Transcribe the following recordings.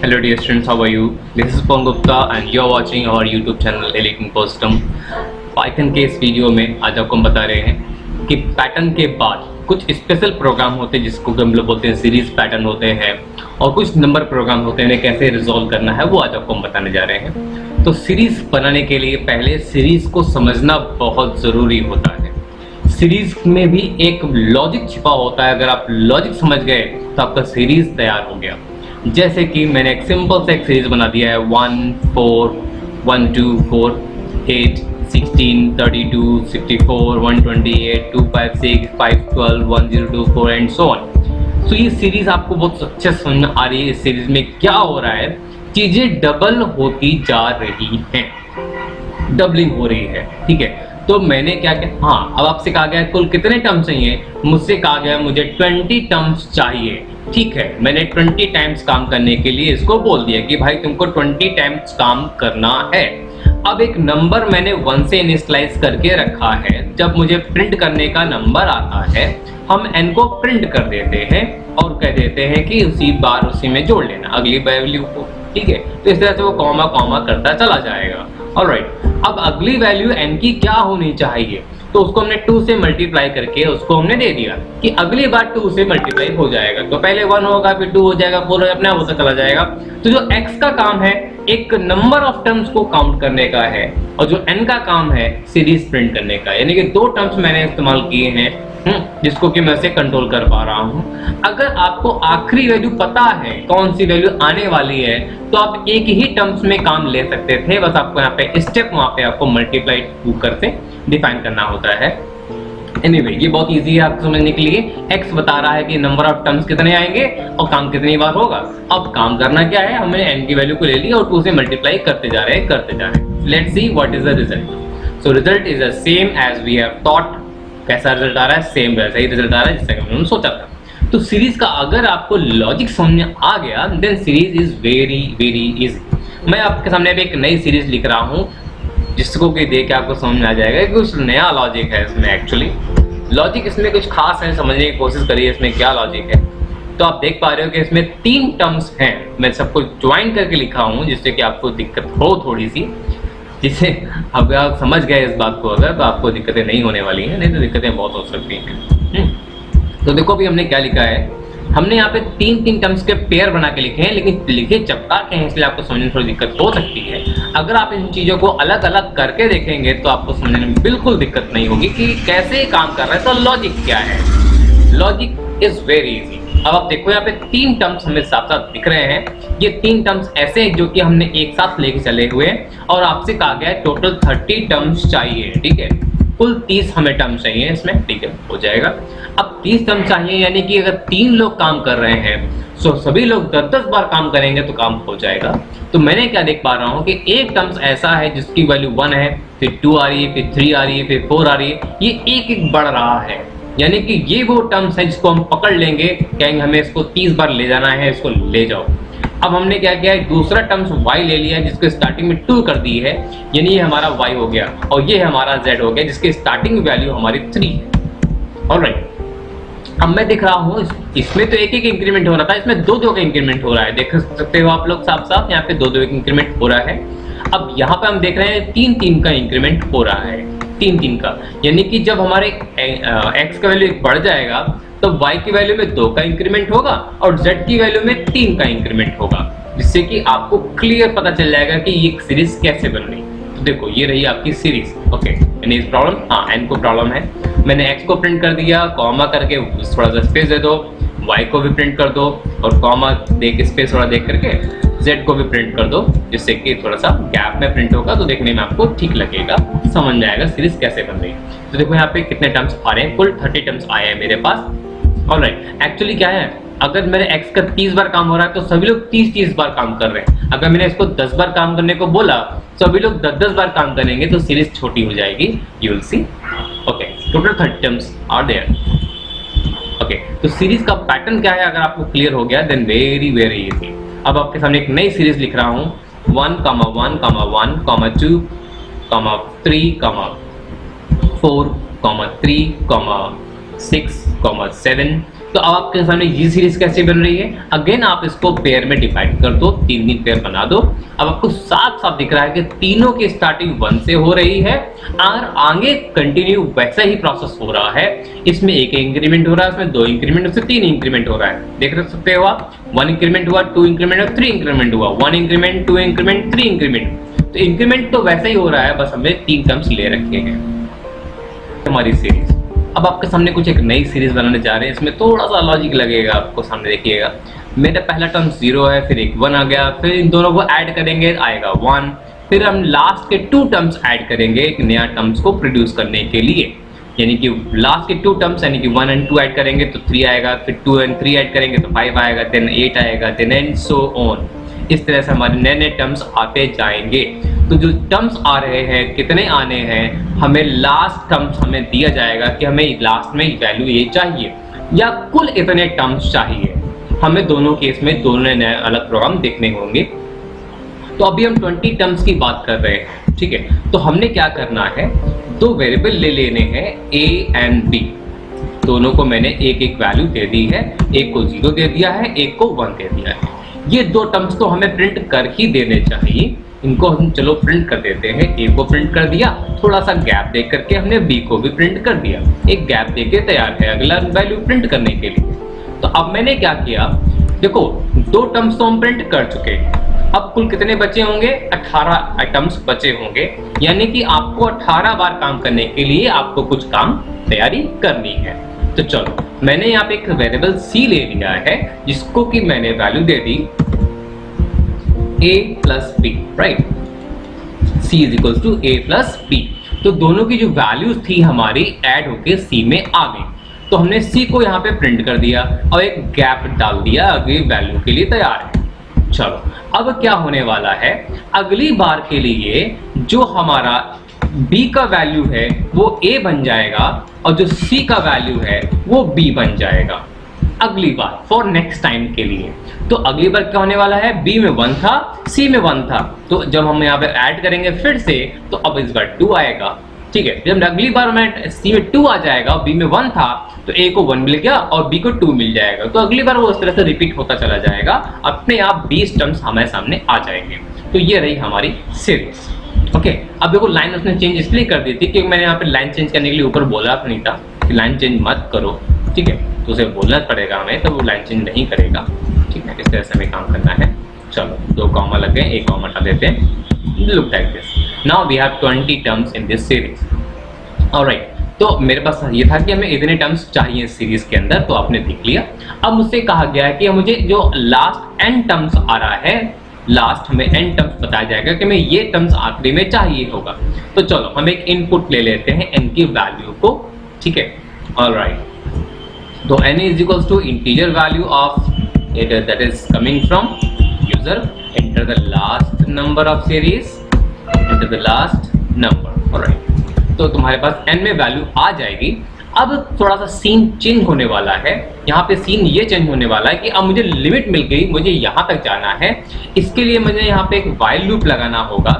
Hello dear students, how are you? This is Pong Gupta and you are watching our YouTube channel Elite System. Python के इस video में आज आपको हम बता रहे हैं कि पैटर्न के बाद कुछ स्पेशल प्रोग्राम होते हैं जिसको हम लोग बोलते हैं सीरीज पैटर्न होते हैं, और कुछ नंबर प्रोग्राम होते हैं, इन्हें कैसे रिजॉल्व करना है वो आज आपको हम बताने जा रहे हैं। तो सीरीज बनाने के लिए पहले सीरीज को समझना बहुत ज़रूरी होता है। सीरीज में भी एक लॉजिक छिपा होता है, अगर आप लॉजिक समझ गए तो आपका सीरीज तैयार हो गया। जैसे कि मैंने एक सिंपल सा एक सीरीज बना दिया है 1 4 1 2 4 8 16 32 64 128 2 5 6 5 12 1 0 2 4 एंड सो ऑन। तो ये सीरीज आपको बहुत अच्छे समझ में आ रही है। इस सीरीज में क्या हो रहा है, चीजें डबल होती जा रही हैं, डबलिंग हो रही है। ठीक है, तो मैंने क्या किया, हाँ अब आपसे कहा गया कुल कितने टर्म्स चाहिए, मुझसे कहा गया मुझे 20 टर्म्स चाहिए। ठीक है, मैंने 20 टाइम्स काम करने के लिए इसको बोल दिया कि भाई तुमको 20 टाइम्स काम करना है। अब एक नंबर मैंने 1 से इनिशियलाइज करके रखा है, जब मुझे प्रिंट करने का नंबर आता है हम n को प्रिंट कर देते हैं और कह देते हैं कि उसी बार उसी में जोड़ लेना अगली वैल्यू को। ठीक है, तो इस तरह से वो कॉमा कॉमा करता चला जाएगा। ऑलराइट, अब अगली वैल्यू n की क्या होनी चाहिए, तो उसको हमने 2 से मल्टीप्लाई करके उसको हमने दे दिया कि अगली बार 2 से मल्टीप्लाई हो जाएगा। तो पहले 1 होगा, फिर 2 हो जाएगा, 4 अपने आप होता चला जाएगा। तो जो x का काम है एक नंबर ऑफ टर्म्स को काउंट करने का है, और जो n का काम है सीरीज प्रिंट करने का। यानी कि 2 टर्म्स मैंने इस्तेमाल किए हैं जिसको कि मैं से कंट्रोल कर पा रहा हूं। अगर आपको आखिरी वैल्यू पता है कौन सी वैल्यू आने वाली है तो आप एक ही टर्म्स में काम ले सकते थे, बस आपको यहाँ पे स्टेप वहां पे आपको मल्टीप्लाई 2 करके डिफाइन करना होता है। एनीवे, ये बहुत इजी है आपको समझने के लिए। x बता रहा है कि नंबर ऑफ टर्म्स कितने आएंगे और काम कितनी बार होगा। अब काम करना क्या है, हमने n की वैल्यू को ले ली और 2 से मल्टीप्लाई करते जा रहे हैं। Let's see what is the result. So result is the same as we have thought. कैसा रिजल्ट आ रहा है, सेम वैसा ही रिजल्ट आ रहा है जिससे हमने सोचा था। तो सीरीज का अगर आपको लॉजिक समझ में आ गया then series is very very easy. मैं आपके सामने अभी एक नई सीरीज लिख रहा हूँ जिसको कि देख के आपको समझ में आ जाएगा कि कुछ नया लॉजिक है इसमें। एक्चुअली लॉजिक इसमें कुछ खास है, समझने की कोशिश करिए इसमें क्या लॉजिक है। तो आप देख पा रहे हो कि इसमें 3 टर्म्स हैं, मैं सबको ज्वाइन करके लिखा हूँ जिससे कि आपको दिक्कत हो थोड़ी सी, जिसे अब आप समझ गए इस बात को अगर तो आपको दिक्कतें नहीं होने वाली हैं, नहीं तो दिक्कतें बहुत हो सकती हैं। तो देखो अभी हमने क्या लिखा है, हमने यहाँ पे 3 टर्म्स के पेयर बना के लिखे हैं, लेकिन लिखे चपका के हैं इसलिए आपको समझने में थोड़ी दिक्कत हो सकती है। अगर आप इन चीज़ों को अलग अलग करके देखेंगे तो आपको समझने में बिल्कुल दिक्कत नहीं होगी कि कैसे काम कर रहा है। तो लॉजिक क्या है, लॉजिक इज वेरी इजी। अब आप देखो यहाँ पे 3 टर्म्स हमें साथ साथ दिख रहे हैं। ये 3 टर्म्स ऐसे हैं जो कि हमने एक साथ लेके चले हुए हैं और आपसे कहा गया है टोटल 30 टर्म्स चाहिए। ठीक है, कुल 30 हमें टर्म्स चाहिए इसमें। ठीक है, हो जाएगा। अब 30 टर्म चाहिए, यानी कि अगर 3 लोग काम कर रहे हैं तो सभी लोग 10-10 बार काम करेंगे तो काम हो जाएगा। तो मैंने क्या देख पा रहा हूँ कि एक टर्म्स ऐसा है जिसकी वैल्यू 1 है, फिर 2 आ रही है, फिर 3 आ रही है, फिर 4 आ रही है। ये एक एक बढ़ रहा है, यानी कि ये वो टर्म्स है जिसको हम पकड़ लेंगे, कहेंगे हमें इसको 30 बार ले जाना है, इसको ले जाओ। अब हमने क्या किया है, दूसरा टर्म्स y ले लिया है जिसको स्टार्टिंग में 2 कर दी है, यानी ये हमारा y हो गया, और ये हमारा z हो गया जिसकी स्टार्टिंग वैल्यू हमारी 3 है। ऑलराइट, अब मैं देख रहा हूँ इसमें तो एक एक इंक्रीमेंट हो रहा था, इसमें 2-2 का इंक्रीमेंट हो रहा है। देख सकते हो आप लोग साफ साफ, यहाँ पे 2-2 इंक्रीमेंट हो रहा है। अब यहाँ पे हम देख रहे हैं 3-3 का इंक्रीमेंट हो रहा है, 3-3 का, यानी कि जब हमारे x का वैल्यू बढ़ जाएगा तो y की वैल्यू में 2 का इंक्रीमेंट होगा और z की वैल्यू में 3 का इंक्रीमेंट होगा, जिससे कि आपको क्लियर पता चल जाएगा कि ये सीरीज कैसे बन रही। तो देखो ये रही आपकी सीरीज। ओके, यानी इस प्रॉब्लम, हाँ n को प्रॉब्लम है, मैंने x को प्रिंट कर दिया, कॉमा करके थोड़ा सा स्पेस दे दो, y को भी प्रिंट कर दो और कॉमा दे के स्पेस थोड़ा देख करके z को भी प्रिंट कर दो, जिससे कि थोड़ा सा गैप में प्रिंट होगा तो देखने में आपको ठीक लगेगा, समझ में आएगा सीरीज कैसे बन रही है। तो देखो यहाँ पे कितने टर्म्स आ रहे हैं, कुल 30 टर्म्स आए हैं मेरे पास। ऑलराइट, एक्चुअली क्या है, अगर मेरे x का 30 बार काम हो रहा है तो सभी लोग 30 बार काम कर रहे हैं। अगर मैंने इसको 10 बार काम करने को बोला तो सभी लोग 10 बार काम करेंगे तो सीरीज छोटी हो जाएगी, you will see. Okay, total 30 terms are there. Okay, तो सीरीज का पैटर्न क्या है अगर आपको क्लियर हो गया देन वेरी वेरी इजी। अब आपके सामने एक नई सीरीज लिख रहा हूँ 1, 1, 1, 2, 3, 4, 3, 6, 7 तो अब आपके सामने ये सीरीज कैसे बन रही है, अगेन आप इसको पेयर में डिवाइड कर दो, 3 पेयर बना दो। अब आपको साफ साफ दिख रहा है कि तीनों की स्टार्टिंग 1 से हो रही है और आगे कंटिन्यू वैसा ही प्रोसेस हो रहा है। इसमें एक इंक्रीमेंट हो रहा है, इसमें 2 इंक्रीमेंट, उससे 3 इंक्रीमेंट हो रहा है। देख सकते हो आप, 1 इंक्रीमेंट हुआ, 2 इंक्रीमेंट और 3 इंक्रीमेंट हुआ, 1 इंक्रीमेंट, 2 इंक्रीमेंट, 3 इंक्रीमेंट। तो इंक्रीमेंट तो वैसा ही हो रहा है, बस हमने 3 टर्म्स ले रखे हैं हमारी सीरीज। अब आपके सामने कुछ एक नई सीरीज बनाने जा रहे हैं, इसमें थोड़ा सा लॉजिक लगेगा आपको। सामने देखिएगा, मेरा पहला टर्म 0 है, फिर एक 1 आ गया, फिर इन दोनों को ऐड करेंगे आएगा 1, फिर हम लास्ट के 2 टर्म्स ऐड करेंगे एक नया टर्म्स को प्रोड्यूस करने के लिए, यानी कि लास्ट के 2 टर्म्स यानी कि 1 और 2 ऐड करेंगे तो 3 आएगा, फिर 2 और 3 ऐड करेंगे तो 5 आएगा, देन 8 आएगा, देन एंड सो ऑन। इस तरह से हमारे नए नए टर्म्स आते जाएंगे। तो जो टर्म्स आ रहे हैं, कितने आने हैं, हमें लास्ट टर्म्स हमें दिया जाएगा कि हमें लास्ट में वैल्यू ये चाहिए या कुल इतने टर्म्स चाहिए। हमें दोनों केस में दोनों नए अलग प्रोग्राम देखने होंगे। तो अभी हम 20 टर्म्स की बात कर रहे हैं, ठीक है। तो हमने क्या करना है, 2 वेरिएबल ले लेने हैं a एंड b। दोनों को मैंने एक एक वैल्यू दे दी है, एक को 0 दे दिया है, एक को 1 दे दिया है। ये 2 टर्म्स तो हमें प्रिंट कर ही देने चाहिए। इनको हम चलो प्रिंट कर देते हैं। a को प्रिंट कर दिया, थोड़ा सा गैप दे करके हमने b को भी प्रिंट कर दिया, एक गैप देके तैयार है अगला वैल्यू प्रिंट करने के लिए। तो अब मैंने क्या किया, देखो 2 टर्म्स तो हम प्रिंट कर चुके, अब कुल कितने बचे होंगे, 18 आइटम्स बचे होंगे, यानी कि आपको 18 बार काम करने के लिए आपको कुछ काम तैयारी करनी है। तो चलो, मैंने यहाँ पे एक वेरिएबल c ले लिया है, जिसको कि मैंने वैल्यू दे दी a plus b, right. c is equal to a plus b। तो दोनों की जो वैल्यूज थी हमारी ऐड होके c में आ गई। तो हमने c को यहाँ पे प्रिंट कर दिया और एक गैप डाल दिया, अगली वैल्यू के लिए तैयार है। चलो, अब क्या होने वाला है, अगली बार के लिए जो हमारा b का वैल्यू है वो a बन जाएगा और जो c का वैल्यू है वो b बन जाएगा अगली बार, फॉर नेक्स्ट टाइम के लिए। तो अगली बार क्या होने वाला है, b में 1 था, c में 1 था, तो जब हम यहाँ पे ऐड करेंगे फिर से, तो अब इस बार 2 आएगा, ठीक है। जब अगली बार में c में 2 आ जाएगा और b में 1 था, तो a को 1 मिल गया और b को 2 मिल जाएगा। तो अगली बार वो इस तरह से रिपीट होता चला जाएगा, अपने आप 20 टर्म्स हमारे सामने आ जाएंगे। तो ये रही हमारी सीरीज। ओके, अब देखो लाइन उसने चेंज इसलिए कर दी थी क्योंकि मैंने यहाँ पे लाइन चेंज करने के लिए ऊपर बोला नहीं था कि लाइन चेंज मत करो, ठीक है। तो उसे बोलना पड़ेगा हमें, तो वो लाइन चेंज नहीं करेगा, ठीक है। इस तरह से हमें काम करना है। चलो, 2 कॉमा लग गए, एक कॉमा हटा देते हैं। Look like this. Now we have 20 terms in this series. Alright, तो मेरे पास ये था कि हमें इतने टर्म्स चाहिए सीरीज के अंदर, तो आपने देख लिया। अब मुझसे कहा गया है कि मुझे जो लास्ट n टर्म्स आ रहा है, लास्ट हमें n टर्म्स बताया जाएगा कि हमें ये टर्म्स आखिरी में चाहिए होगा। तो चलो हम एक इनपुट ले लेते हैं n की वैल्यू को, ठीक है। ऑलराइट, तो n is equals to integer value of it that is coming from user. Enter the last number of series, enter the last number. Alright, तो तुम्हारे पास n में वैल्यू आ जाएगी। अब थोड़ा सा सीन चेंज होने वाला है, यहाँ पे सीन ये चेंज होने वाला है कि अब मुझे लिमिट मिल गई, मुझे यहाँ तक जाना है। इसके लिए मुझे यहाँ पे एक while लूप लगाना होगा।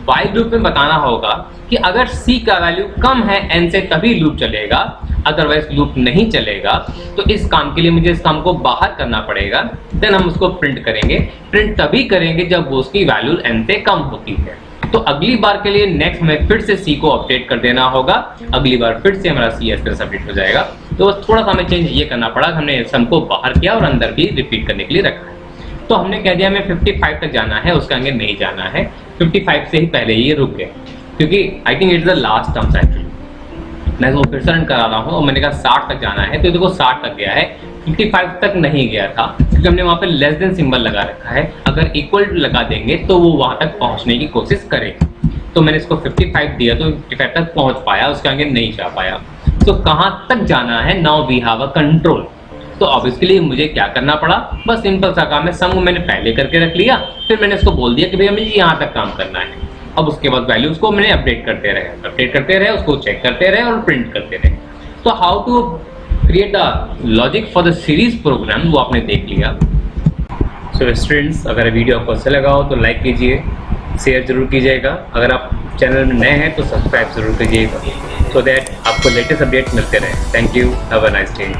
while लूप में बताना होगा कि अगर c का वैल्यू कम है n से तभी लूप चलेगा, अदरवाइज लूप नहीं चलेगा। तो इस काम के लिए मुझे इस काम को बाहर करना पड़ेगा, देन हम उसको प्रिंट करेंगे। प्रिंट तभी करेंगे जब उसकी वैल्यू n से कम होती है। तो अगली बार के लिए नेक्स्ट हमें फिर से c को अपडेट कर देना होगा, अगली बार फिर से हमारा c इस तरह से अपडेट हो जाएगा। तो थोड़ा सा हमें चेंज ये करना पड़ा, हमने सम को बाहर किया और अंदर भी रिपीट करने के लिए रखा है। तो हमने कह दिया हमें 55 तक जाना है, उसके आगे नहीं जाना है। 55 से ही पहले ये रुक गए, क्योंकि I think it's the last terms actually. मैं वो फिर से रन करा रहा हूँ और मैंने कहा 60 तक जाना है, तो देखो 60 तक गया है, 55 तक नहीं गया था क्योंकि हमने वहाँ पे लेस देन सिंबल लगा रखा है। अगर इक्वल टू लगा देंगे तो वो वहाँ तक पहुँचने की कोशिश करेगा। तो मैंने इसको 55 दिया तो 55 तक पहुँच पाया, उसके आगे नहीं जा पाया। तो कहाँ तक जाना है, now we have a control. तो अब इसके लिए मुझे क्या करना पड़ा, बस सिंपल सा काम है, सम को मैंने पहले करके रख लिया, फिर मैंने इसको बोल दिया कि भैया मुझे यहाँ तक काम करना है। अब उसके बाद वैल्यूज को मैंने अपडेट करते रहे, उसको चेक करते रहे और प्रिंट करते रहे। तो how to create the logic for the series program वो आपने देख लिया। सो स्टूडेंट्स, अगर वीडियो आपको अच्छा लगा हो तो लाइक कीजिए, शेयर जरूर कीजिएगा। अगर आप चैनल में नए हैं तो सब्सक्राइब जरूर कीजिएगा, सो दैट आपको लेटेस्ट अपडेट मिलते रहे। Thank you, have a nice day.